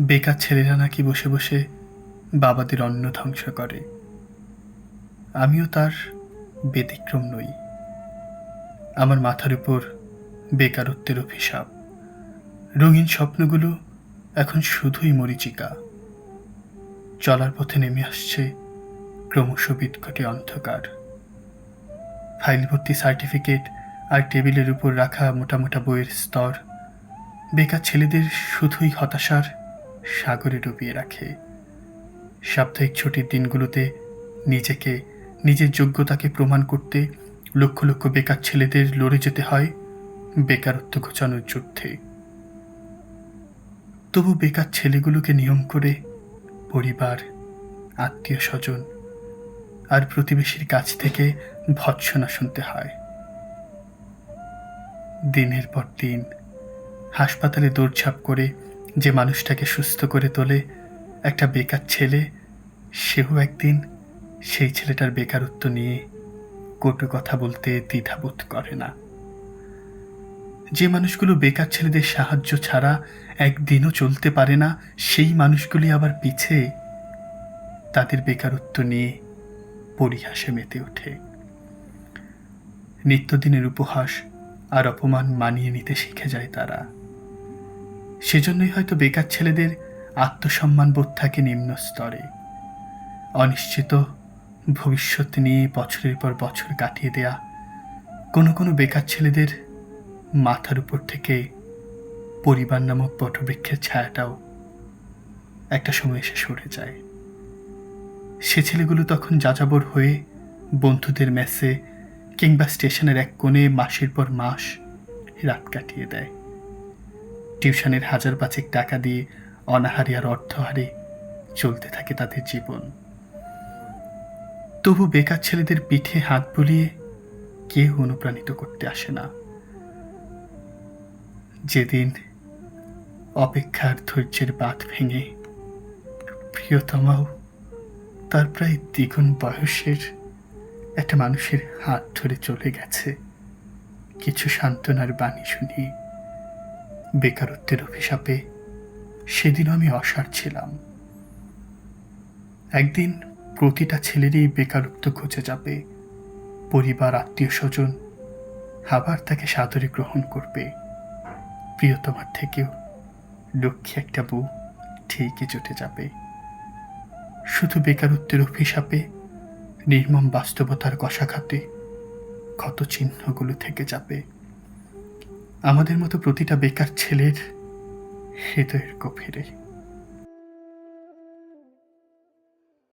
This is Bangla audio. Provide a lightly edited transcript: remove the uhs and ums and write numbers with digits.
বেকার ছেলেরা নাকি বসে বসে বাবাদের অন্ন ধ্বংস করে। আমিও তার ব্যতিক্রম নই। আমার মাথার উপর বেকারত্বের অভিশাপ। রঙিন স্বপ্নগুলো এখন শুধুই মরীচিকা। চলার পথে নেমে আসছে ক্রমশ বিদঘটে অন্ধকার। ফাইল ভর্তি সার্টিফিকেট আর টেবিলের উপর রাখা মোটা মোটা বইয়ের স্তর বেকার ছেলেদের শুধুই হতাশার সাগরে ডুবিয়ে রাখে। সাপ্তাহিক ছুটির দিনগুলোতে নিজেকে, নিজের যোগ্যতাকে প্রমাণ করতে লক্ষ লক্ষ বেকার ছেলেদের লড়ে যেতে হয় বেকারত্ব ঘোচানোর যুদ্ধে। তবু বেকার ছেলেগুলোকে নিয়ম করে পরিবার, আত্মীয় স্বজন আর প্রতিবেশীর কাছ থেকে ভৎসনা শুনতে হয়। দিনের পর দিন হাসপাতালে দৌড়ঝাঁপ করে যে মানুষটাকে সুস্থ করে তোলে একটা বেকার ছেলে, সেও একদিন সেই ছেলেটার বেকারত্ব নিয়ে কটু কথা বলতে দ্বিধাবোধ করে না। যে মানুষগুলো বেকার ছেলেদের সাহায্য ছাড়া একদিনও চলতে পারে না, সেই মানুষগুলি আবার পিছে তাদের বেকারত্ব নিয়ে পরিহাসে মেতে ওঠে। নিত্যদিনের উপহাস আর অপমান মানিয়ে নিতে শিখে যায় তারা। সেজন্যই হয়তো বেকার ছেলেদের আত্মসম্মান বোধ থাকে নিম্ন স্তরে। অনিশ্চিত ভবিষ্যৎ নিয়ে বছরের পর বছর কাটিয়ে দেয়া কোনো কোনো বেকার ছেলেদের মাথার উপর থেকে পরিবার নামক বটবৃক্ষের ছায়াটাও একটা সময় এসে সরে যায়। সে ছেলেগুলো তখন যাযাবর হয়ে বন্ধুদের মেসে কিংবা স্টেশনের এক কোণে মাসের পর মাস রাত কাটিয়ে দেয়। টিউশনের ১,৫০০ টাকা দিয়ে অনাহারে আর অর্থহারে চলতে থাকে তাদের জীবন। তবু বেকার ছেলেদের পিঠে হাত বুলিয়ে কেউ অনুপ্রাণিত করতে আসে না। যেদিন অপেক্ষার ধৈর্যের বাঁধ ভেঙে প্রিয়তমাও তার প্রায় দ্বিগুণ বয়সের একটা মানুষের হাত ধরে চলে গেছে কিছু সান্ত্বনার বাণী শুনিয়ে, বেকারত্বের অভিশাপে সেদিনও আমি অসাড় ছিলাম। একদিন প্রতিটা ছেলেরই বেকারত্ব ঘুচে যাবে। পরিবার, আত্মীয় স্বজন আবার তাকে সাদরে গ্রহণ করবে। প্রিয়তমার থেকেও লক্ষ্মী একটা বউ ঠিকই জুটে যাবে। শুধু বেকারত্বের অভিশাপে নির্মম বাস্তবতার কষাঘাতে ক্ষত চিহ্নগুলো থেকে যাবে আমাদের মতো প্রতিটা বেকার ছেলের হৃদয়ের গভীরে।